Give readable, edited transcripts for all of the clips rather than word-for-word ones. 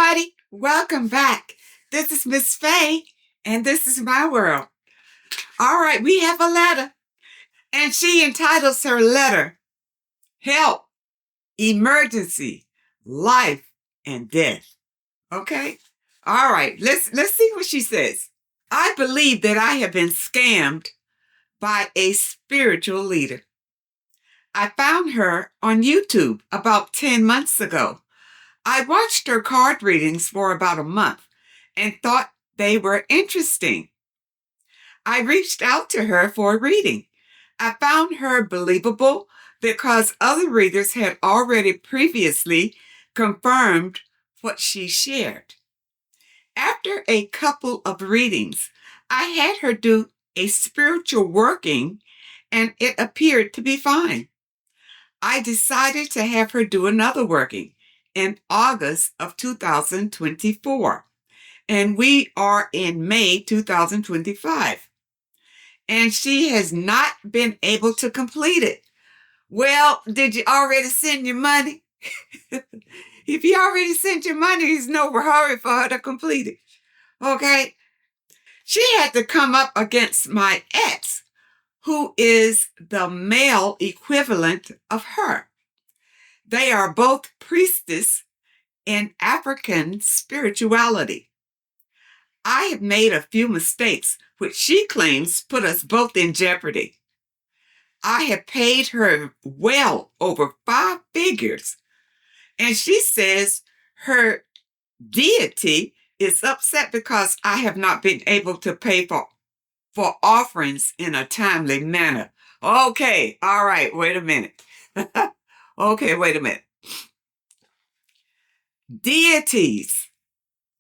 everybody. Welcome back. This is Miss Faye, and this is my world. All right, we have a letter, and she entitles her letter, Help, Emergency, Life, and Death. Okay? All right, let's see what she says. I believe that I have been scammed by a spiritual leader. I found her on YouTube about 10 months ago. I watched her card readings for about a month and thought they were interesting. I reached out to her for a reading. I found her believable because other readers had already previously confirmed what she shared. After a couple of readings, I had her do a spiritual working and it appeared to be fine. I decided to have her do another working in August of 2024, and we are in May 2025, and she has not been able to complete it. Well, did you already send your money? If you already sent your money, there's no hurry for her to complete it. Okay? She had to come up against my ex, who is the male equivalent of her. They are both priestess in African spirituality. I have made a few mistakes, which she claims put us both in jeopardy. I have paid her well over 5 figures, and she says her deity is upset because I have not been able to pay for offerings in a timely manner. Okay, all right, wait a minute. Okay, wait a minute. Deities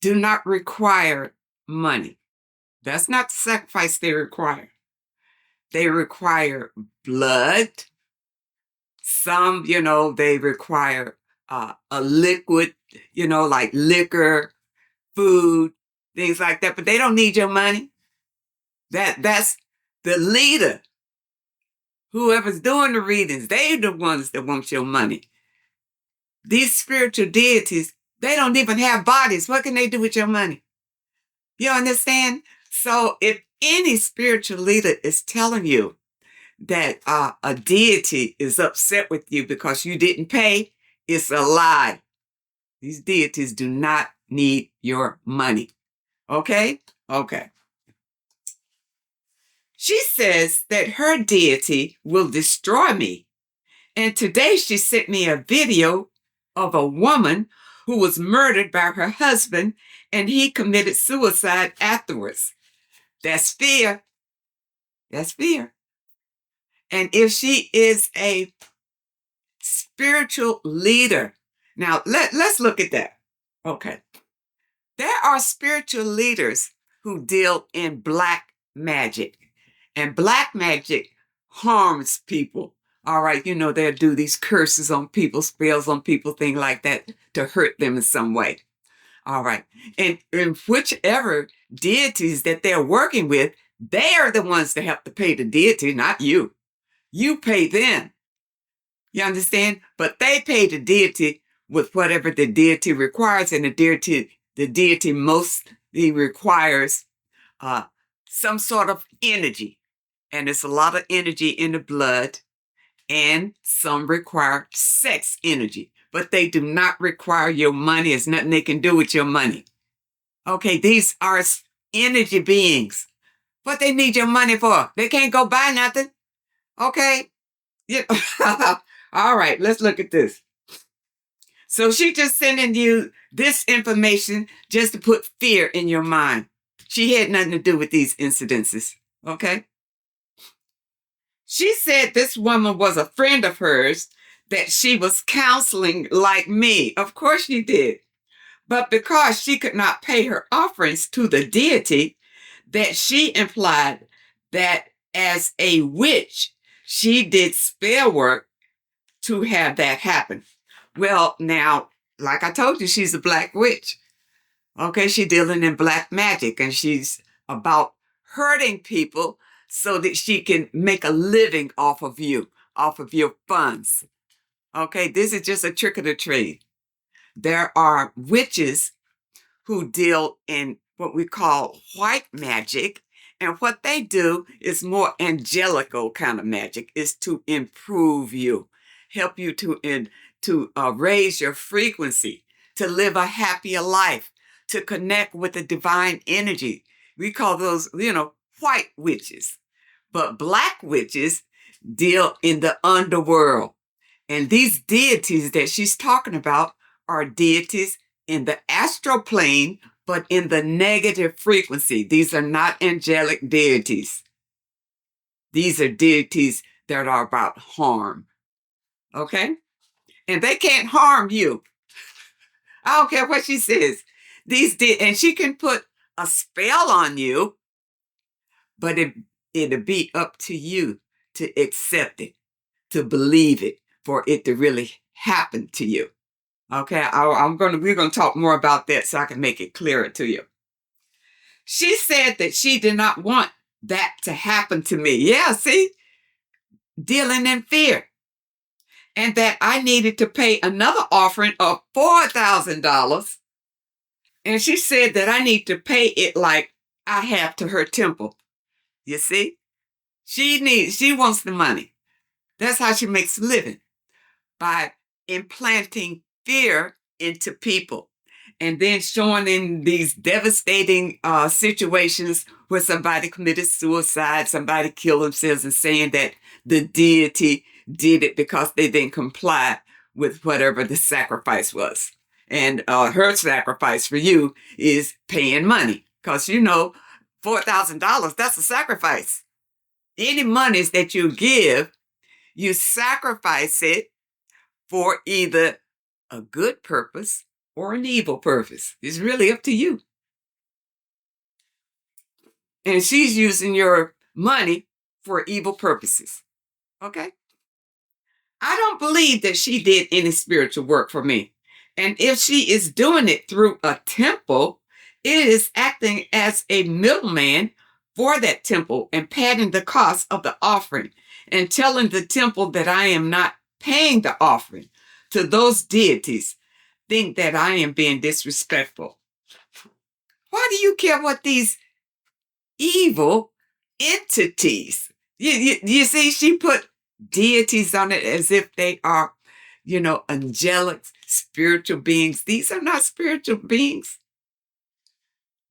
do not require money. That's not the sacrifice they require. They require blood. Some, they require a liquid, like liquor, food, things like that. But they don't need your money. That's the leader. Whoever's doing the readings, they're the ones that want your money. These spiritual deities, they don't even have bodies. What can they do with your money? You understand? So if any spiritual leader is telling you that a deity is upset with you because you didn't pay, it's a lie. These deities do not need your money. Okay? Okay. She says that her deity will destroy me. And today she sent me a video of a woman who was murdered by her husband, and he committed suicide afterwards. That's fear. That's fear. And if she is a spiritual leader, now let's look at that. Okay. There are spiritual leaders who deal in black magic. And black magic harms people. All right, they'll do these curses on people, spells on people, things like that to hurt them in some way. All right. And whichever deities that they're working with, they're the ones that have to pay the deity, not you. You pay them. You understand? But they pay the deity with whatever the deity requires, and the deity mostly requires some sort of energy. And there's a lot of energy in the blood, and some require sex energy. But they do not require your money. There's nothing they can do with your money. Okay, these are energy beings. What they need your money for? They can't go buy nothing. Okay? Yeah. All right, let's look at this. So she just sending you this information just to put fear in your mind. She had nothing to do with these incidences. Okay? She said this woman was a friend of hers that she was counseling like me. Of course she did. But because she could not pay her offerings to the deity, that she implied that as a witch, she did spell work to have that happen. Well, now, like I told you, she's a black witch. Okay, she's dealing in black magic, and she's about hurting people so that she can make a living off of you, off of your funds. Okay, this is just a trick of the trade. There are witches who deal in what we call white magic. And what they do is more angelical kind of magic, is to improve you, help you to raise your frequency, to live a happier life, to connect with the divine energy. We call those, white witches. But black witches deal in the underworld. And these deities that she's talking about are deities in the astral plane, but in the negative frequency. These are not angelic deities. These are deities that are about harm. Okay? And they can't harm you. I don't care what she says. And she can put a spell on you, but it'll be up to you to accept it, to believe it, for it to really happen to you. Okay, we're gonna talk more about that so I can make it clearer to you. She said that she did not want that to happen to me. Yeah, see, dealing in fear. And that I needed to pay another offering of $4,000. And she said that I need to pay it like I have to her temple. You see? She wants the money. That's how she makes a living, by implanting fear into people and then showing in these devastating situations where somebody committed suicide, somebody killed themselves, and saying that the deity did it because they didn't comply with whatever the sacrifice was. And her sacrifice for you is paying money, because $4,000, that's a sacrifice. Any monies that you give, you sacrifice it for either a good purpose or an evil purpose. It's really up to you. And she's using your money for evil purposes. Okay? I don't believe that she did any spiritual work for me. And if she is doing it through a temple, it is acting as a middleman for that temple and padding the cost of the offering and telling the temple that I am not paying the offering to those deities, think that I am being disrespectful. Why do you care what these evil entities? You see, she put deities on it as if they are, angelic, spiritual beings. These are not spiritual beings.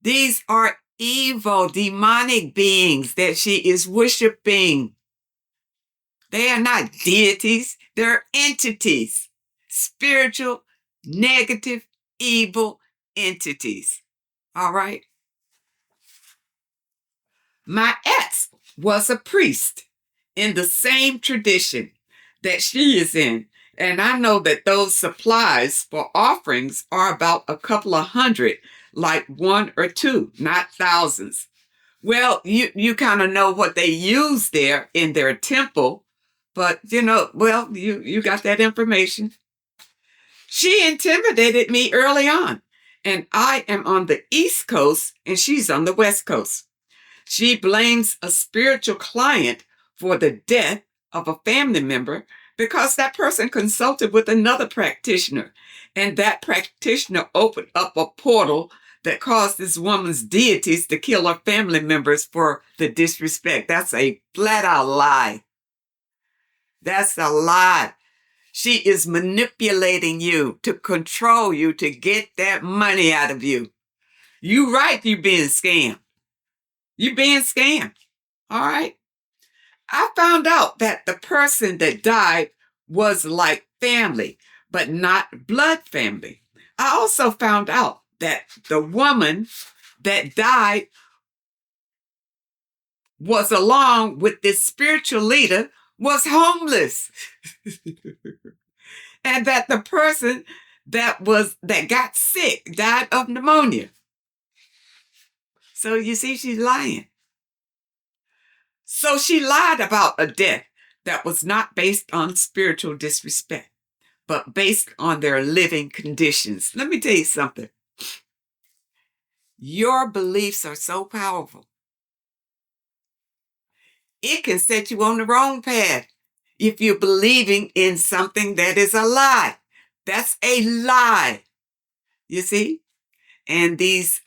These are evil, demonic beings that she is worshiping. They are not deities. They're entities. Spiritual, negative, evil entities. All right? My ex was a priest in the same tradition that she is in. And I know that those supplies for offerings are about a couple of hundred, like one or two, not thousands. Well, you kind of know what they use there in their temple, but you got that information. She intimidated me early on, and I am on the East Coast and she's on the West Coast. She blames a spiritual client for the death of a family member because that person consulted with another practitioner, and that practitioner opened up a portal that caused this woman's deities to kill her family members for the disrespect. That's a flat-out lie. That's a lie. She is manipulating you to control you, to get that money out of you. You right, you being scammed. You being scammed. All right? I found out that the person that died was like family, but not blood family. I also found out that the woman that died was along with this spiritual leader was homeless. And that the person that got sick died of pneumonia. So you see, she's lying. So she lied about a death that was not based on spiritual disrespect, but based on their living conditions. Let me tell you something. Your beliefs are so powerful. It can set you on the wrong path if you're believing in something that is a lie. That's a lie. You see? And these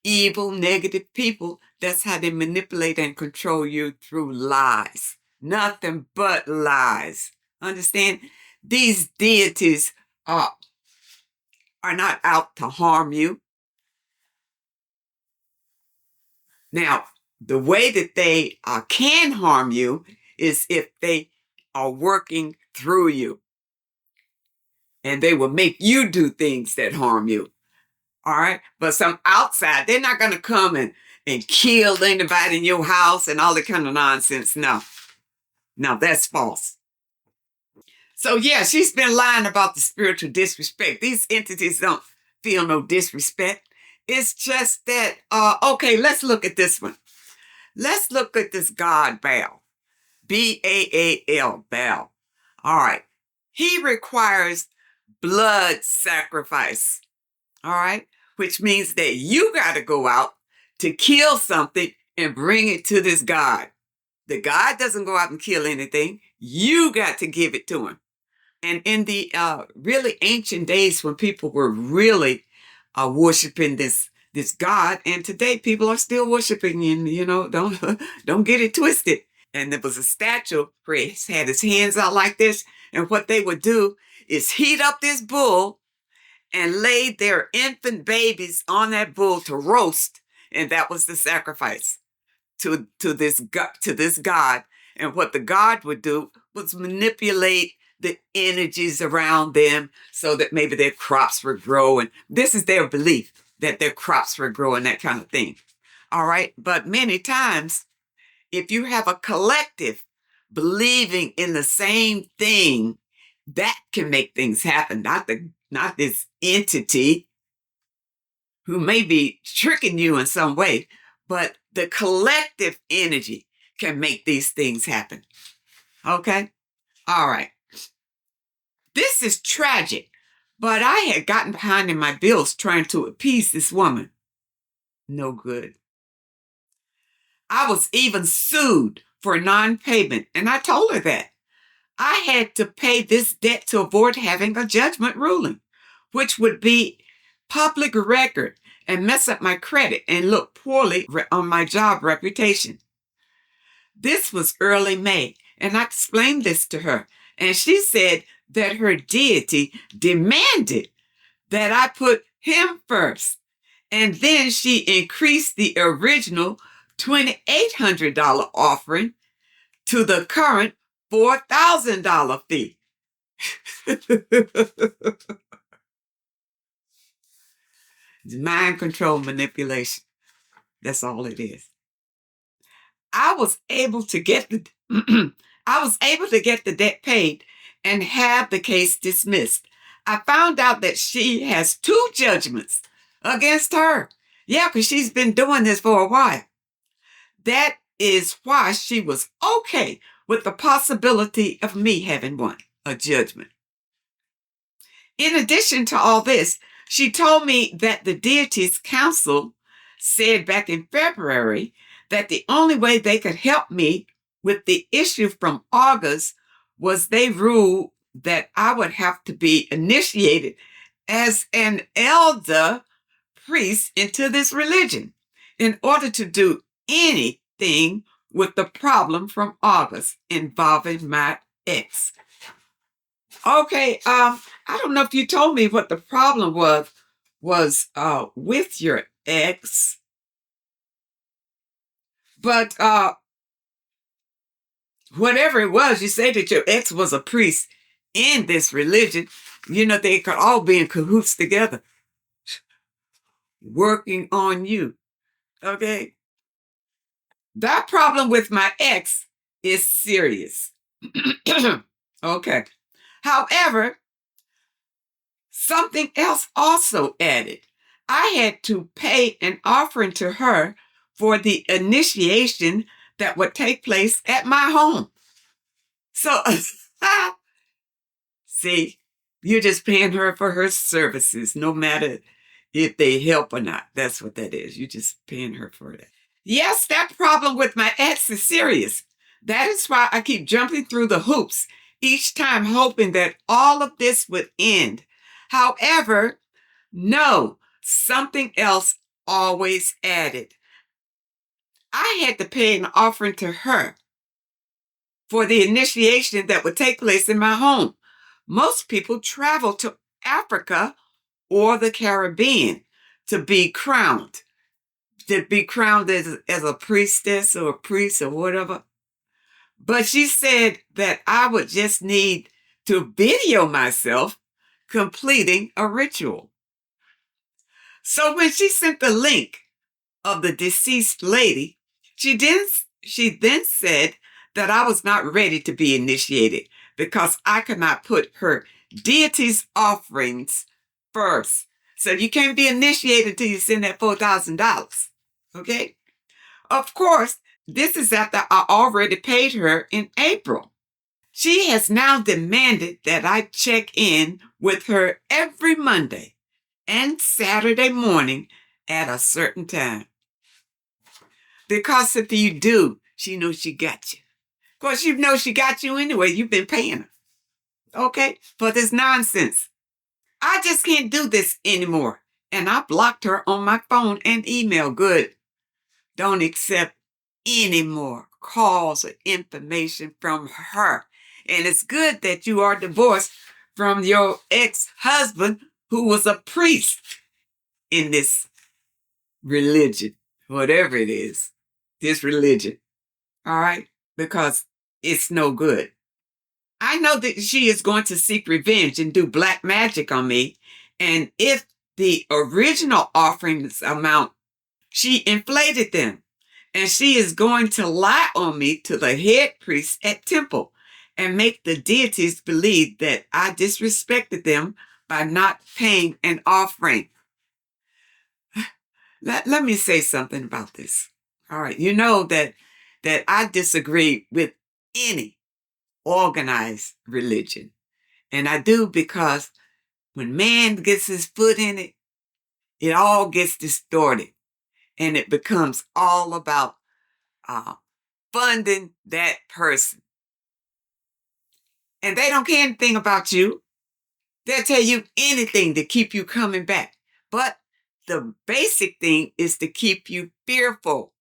evil, negative people, that's how they manipulate and control you through lies. Nothing but lies. Understand? These deities are not out to harm you. Now, the way that they can harm you is if they are working through you. And they will make you do things that harm you. All right? But some outside, they're not going to come and kill anybody in your house and all that kind of nonsense. No. No, that's false. So, yeah, she's been lying about the spiritual disrespect. These entities don't feel no disrespect. It's just that, okay, let's look at this one. Let's look at this God, Baal. Baal, Baal. All right. He requires blood sacrifice. All right. Which means that you got to go out to kill something and bring it to this God. The God doesn't go out and kill anything. You got to give it to him. And in the really ancient days when people were really worshiping this God, and today people are still worshiping, and don't get it twisted. And there was a statue where he had his hands out like this, and what they would do is heat up this bull and lay their infant babies on that bull to roast, and that was the sacrifice to this God. And what the God would do was manipulate the energies around them so that maybe their crops would grow. And this is their belief, that their crops would grow and that kind of thing. All right. But many times, if you have a collective believing in the same thing, that can make things happen. Not this entity who may be tricking you in some way, but the collective energy can make these things happen. Okay? All right. This is tragic, but I had gotten behind in my bills trying to appease this woman. No good. I was even sued for non-payment, and I told her that. I had to pay this debt to avoid having a judgment ruling, which would be public record and mess up my credit and look poorly on my job reputation. This was early May, and I explained this to her, and she said that her deity demanded that I put him first, and then she increased the original $2,800 offering to the current $4,000 fee. It's mind control manipulation. That's all it is. I was able to get the debt paid and have the case dismissed. I found out that she has 2 judgments against her. Yeah, because she's been doing this for a while. That is why she was okay with the possibility of me having one, a judgment. In addition to all this, she told me that the deity's council said back in February that the only way they could help me with the issue from August was they ruled that I would have to be initiated as an elder priest into this religion in order to do anything with the problem from August involving my ex. Okay, I don't know if you told me what the problem was with your ex, but whatever it was, you say that your ex was a priest in this religion. They could all be in cahoots together, working on you. Okay? That problem with my ex is serious. Okay. However, something else also added. I had to pay an offering to her for the initiation that would take place at my home. So, see, you're just paying her for her services, no matter if they help or not. That's what that is. You're just paying her for that. Yes, that problem with my ex is serious. That is why I keep jumping through the hoops each time, hoping that all of this would end. However, no, something else always added. I had to pay an offering to her for the initiation that would take place in my home. Most people travel to Africa or the Caribbean to be crowned, as a priestess or a priest or whatever. But she said that I would just need to video myself completing a ritual. So when she sent the link of the deceased lady, she then said that I was not ready to be initiated because I could not put her deity's offerings first. So you can't be initiated until you send that $4,000. Okay? Of course, this is after I already paid her in April. She has now demanded that I check in with her every Monday and Saturday morning at a certain time. Because if you do, she knows she got you. Of course, you know she got you anyway. You've been paying her. Okay? For this nonsense. I just can't do this anymore. And I blocked her on my phone and email. Good. Don't accept any more calls or information from her. And it's good that you are divorced from your ex-husband who was a priest in this religion, whatever it is, this religion. All right? Because it's no good. I know that she is going to seek revenge and do black magic on me. And if the original offerings amount, she inflated them. And she is going to lie on me to the head priest at temple and make the deities believe that I disrespected them by not paying an offering. Let me say something about this. All right. You know that I disagree with any organized religion. And I do because when man gets his foot in it, it all gets distorted. And it becomes all about funding that person. And they don't care anything about you. They'll tell you anything to keep you coming back. But the basic thing is to keep you fearful.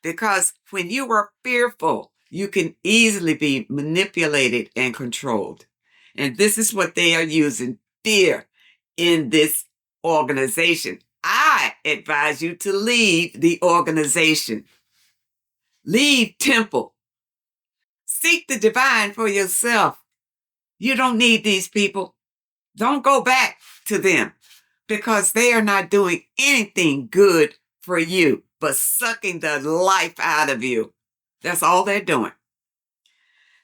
Because when you are fearful, you can easily be manipulated and controlled. And this is what they are using, fear, in this organization. I advise you to leave the organization. Leave temple. Seek the divine for yourself. You don't need these people. Don't go back to them because they are not doing anything good for you but sucking the life out of you. That's all they're doing.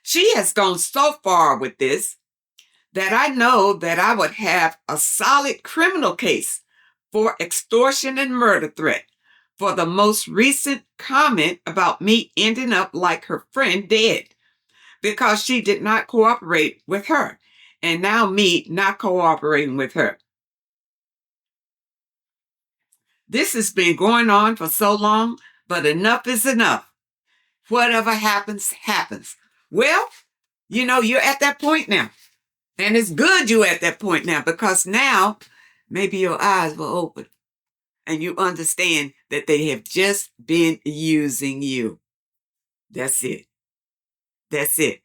She has gone so far with this that I know that I would have a solid criminal case for extortion and murder threat for the most recent comment about me ending up like her friend dead because she did not cooperate with her, and now me not cooperating with her. This has been going on for so long, but enough is enough. Whatever happens, happens. Well, you know, you're at that point now. And it's good you're at that point now because now maybe your eyes will open and you understand that they have just been using you. That's it. That's it.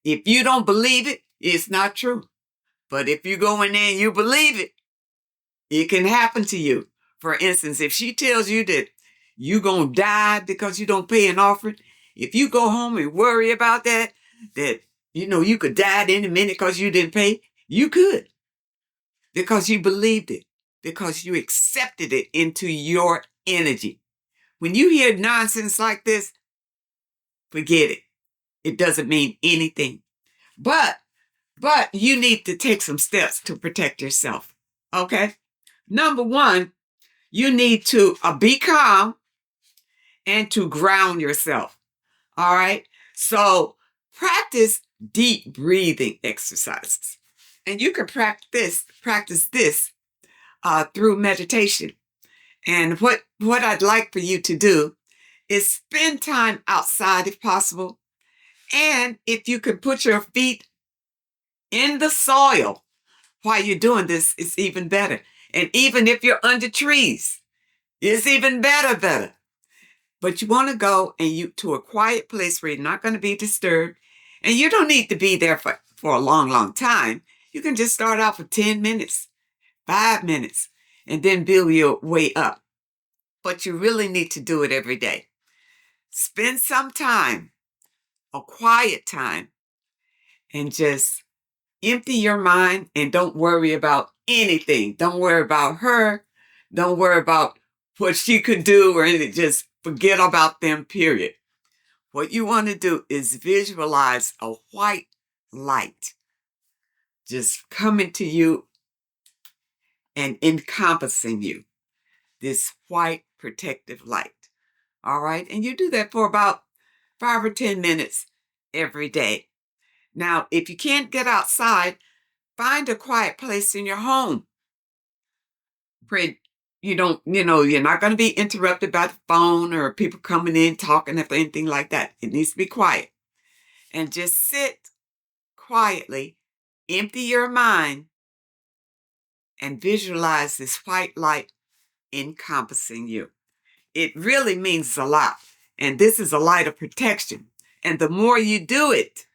If you don't believe it, it's not true. But if you go in there and you believe it, it can happen to you. For instance, if she tells you that you're going to die because you don't pay an offering, if you go home and worry about that, you know, you could die at any minute because you didn't pay, you could. Because you believed it. Because you accepted it into your energy. When you hear nonsense like this, forget it. It doesn't mean anything. But you need to take some steps to protect yourself. Okay? Number one, you need to be calm and to ground yourself. All right? So practice deep breathing exercises. And you can practice this through meditation. And what I'd like for you to do is spend time outside if possible. And if you can put your feet in the soil while you're doing this, it's even better. And even if you're under trees, it's even better. But you want to go to a quiet place where you're not going to be disturbed. And you don't need to be there for a long time. You can just start off with 10 minutes, 5 minutes, and then build your way up. But you really need to do it every day. Spend some time, a quiet time, and just empty your mind and don't worry about anything. Don't worry about her. Don't worry about what she could do or anything. Just forget about them, period. What you want to do is visualize a white light just coming to you and encompassing you. This white protective light. All right? And you do that for about 5 or 10 minutes every day. Now, if you can't get outside, find a quiet place in your home. Pray you're not going to be interrupted by the phone or people coming in talking or anything like that. It needs to be quiet. And just sit quietly, empty your mind, and visualize this white light encompassing you. It really means a lot. And this is a light of protection. And the more you do it,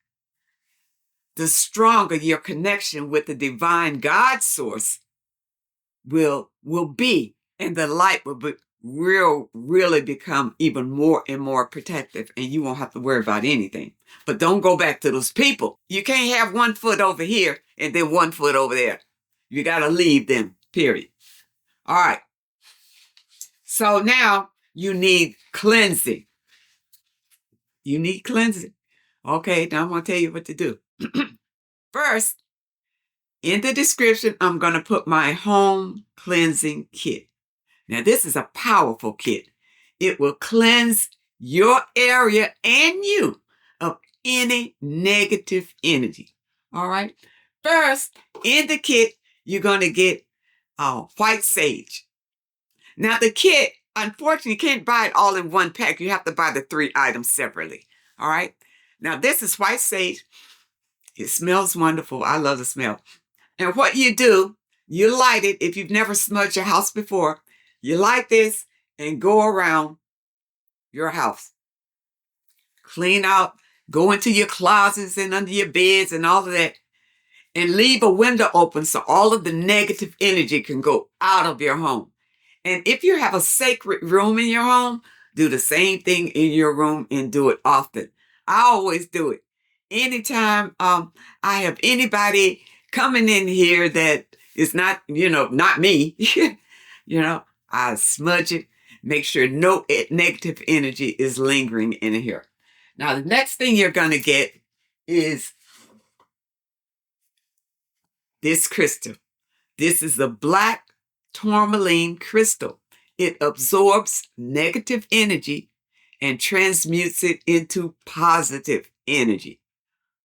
the stronger your connection with the divine God source will be. And the light will really become even more and more protective. And you won't have to worry about anything. But don't go back to those people. You can't have 1 foot over here and then 1 foot over there. You got to leave them, period. All right. So now you need cleansing. You need cleansing. Okay, now I'm going to tell you what to do. First, in the description, I'm going to put my home cleansing kit. Now, this is a powerful kit. It will cleanse your area and you of any negative energy. All right? First, in the kit, you're going to get white sage. Now, the kit, unfortunately, you can't buy it all in one pack. You have to buy the 3 items separately. All right? Now, this is white sage. It smells wonderful. I love the smell. And what you do, you light it. If you've never smudged your house before, you light this and go around your house. Clean out, go into your closets and under your beds and all of that. And leave a window open so all of the negative energy can go out of your home. And if you have a sacred room in your home, do the same thing in your room and do it often. I always do it. Anytime I have anybody coming in here that is not, not me, I smudge it, make sure no negative energy is lingering in here. Now, the next thing you're going to get is this crystal. This is the black tourmaline crystal. It absorbs negative energy and transmutes it into positive energy.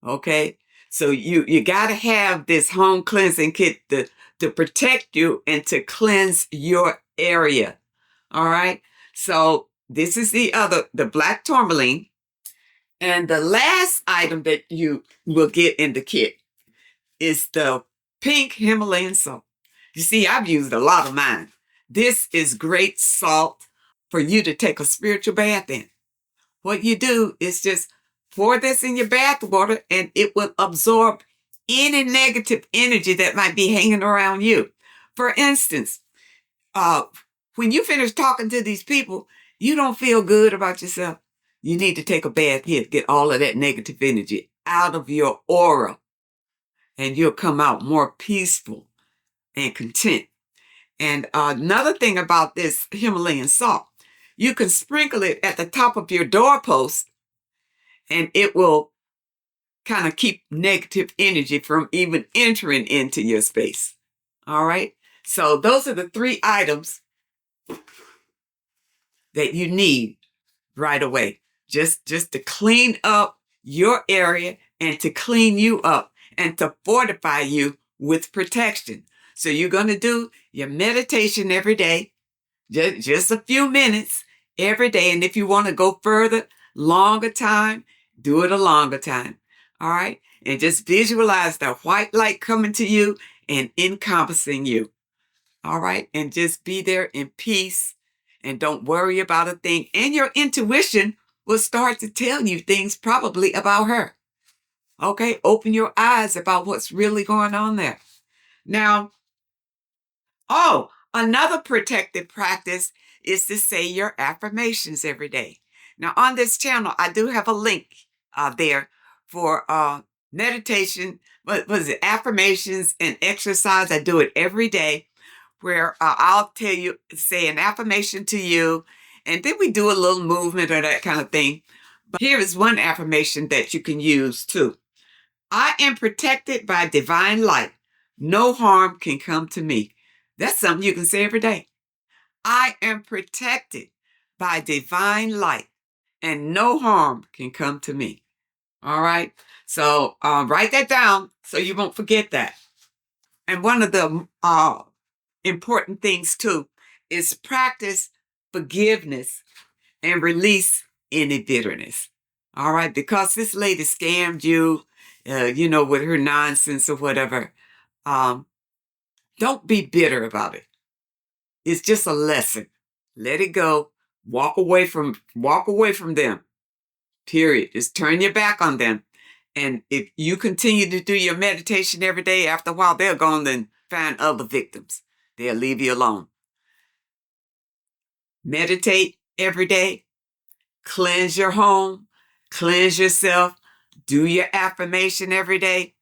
Okay? So you got to have this home cleansing kit to protect you and to cleanse your area. All right? So this is the black tourmaline. And the last item that you will get in the kit is the pink Himalayan salt. You see, I've used a lot of mine. This is great salt for you to take a spiritual bath in. What you do is just pour this in your bath water and it will absorb any negative energy that might be hanging around you. For instance, when you finish talking to these people, you don't feel good about yourself. You need to take a bath here to get all of that negative energy out of your aura. And you'll come out more peaceful and content. And another thing about this Himalayan salt, you can sprinkle it at the top of your doorpost and it will kind of keep negative energy from even entering into your space. All right? So those are the 3 items that you need right away. Just to clean up your area and to clean you up and to fortify you with protection. So you're going to do your meditation every day, just a few minutes every day. And if you want to go further, longer time, do it a longer time. All right? And just visualize the white light coming to you and encompassing you. All right. And just be there in peace and don't worry about a thing. And your intuition will start to tell you things probably about her. Okay. Open your eyes about what's really going on there. Now, another protective practice is to say your affirmations every day. Now, on this channel, I do have a link there for meditation. What was it? Affirmations and exercise. I do it every day where I'll tell you, say an affirmation to you, and then we do a little movement or that kind of thing. But here is one affirmation that you can use too. I am protected by divine light. No harm can come to me. That's something you can say every day. I am protected by divine light, and no harm can come to me. All right. So write that down so you won't forget that. And one of the important things too is practice forgiveness and release any bitterness. All right. Because this lady scammed you, with her nonsense or whatever. Don't be bitter about it. It's just a lesson. Let it go. Walk away from them. Period. Just turn your back on them. And if you continue to do your meditation every day, after a while, they'll go on and find other victims. They'll leave you alone. Meditate every day. Cleanse your home. Cleanse yourself. Do your affirmation every day.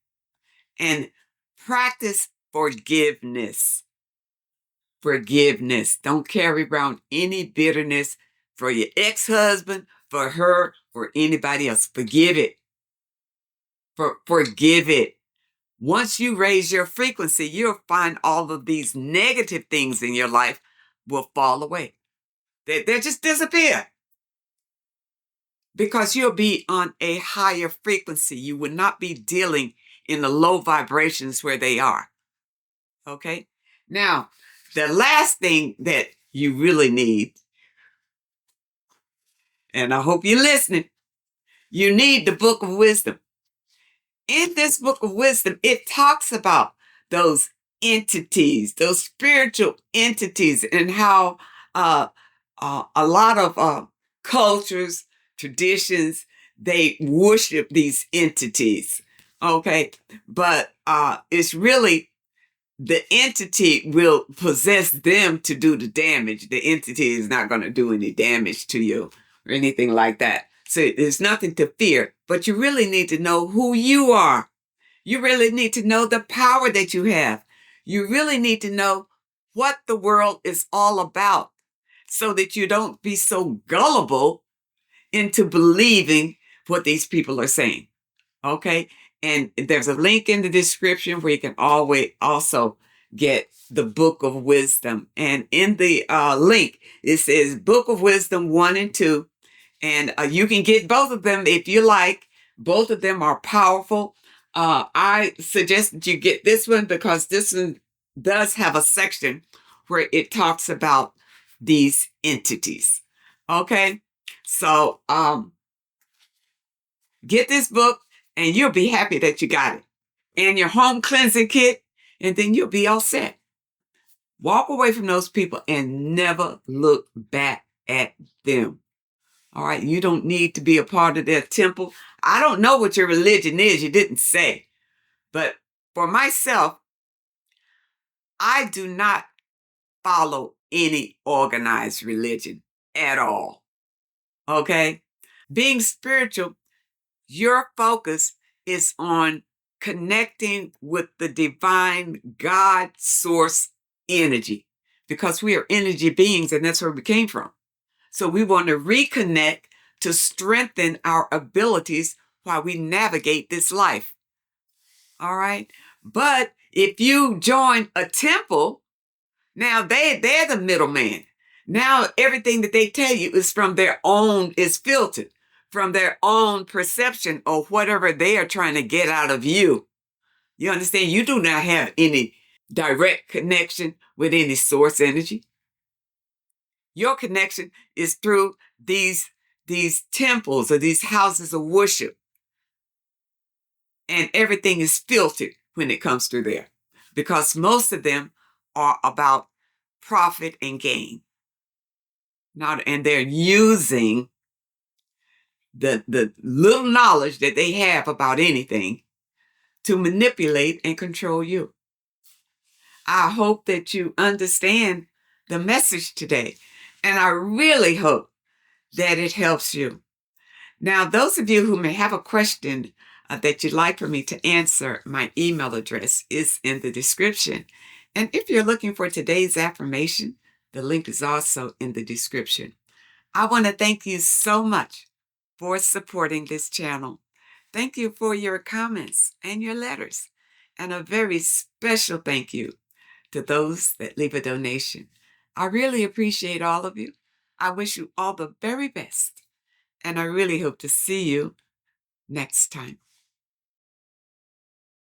And practice forgiveness. Forgiveness. Don't carry around any bitterness for your ex-husband, for her, for anybody else. Forgive it. Forgive it. Once you raise your frequency, you'll find all of these negative things in your life will fall away. They just disappear. Because you'll be on a higher frequency. You will not be dealing in the low vibrations where they are. Okay? Now, the last thing that you really need, and I hope you're listening, you need the Book of Wisdom. In this Book of Wisdom, it talks about those entities, those spiritual entities, and how a lot of cultures, traditions, they worship these entities. Okay? But it's really the entity will possess them to do the damage. The entity is not going to do any damage to you or anything like that. So there's nothing to fear, but you really need to know who you are. You really need to know the power that you have. You really need to know what the world is all about so that you don't be so gullible into believing what these people are saying. Okay? And there's a link in the description where you can always also get the Book of Wisdom. And in the link, it says Book of Wisdom 1 and 2. And you can get both of them if you like. Both of them are powerful. I suggest that you get this one because this one does have a section where it talks about these entities. Okay? So get this book and you'll be happy that you got it. And your home cleansing kit, and then you'll be all set. Walk away from those people and never look back at them. All right? You don't need to be a part of their temple. I don't know what your religion is. You didn't say. But for myself, I do not follow any organized religion at all. Okay? Being spiritual, your focus is on connecting with the divine God source energy because we are energy beings and that's where we came from. So we want to reconnect to strengthen our abilities while we navigate this life. All right. But if you join a temple, now they're the middleman. Now everything that they tell you is from their own, is filtered from their own perception or whatever they are trying to get out of you. You understand? You do not have any direct connection with any source energy. Your connection is through these temples or these houses of worship. And everything is filtered when it comes through there because most of them are about profit and gain. And they're using the little knowledge that they have about anything to manipulate and control you. I hope that you understand the message today, and I really hope that it helps you. Now, those of you who may have a question that you'd like for me to answer, my email address is in the description. And if you're looking for today's affirmation, the link is also in the description. I want to thank you so much for supporting this channel. Thank you for your comments and your letters. And a very special thank you to those that leave a donation. I really appreciate all of you. I wish you all the very best. And I really hope to see you next time.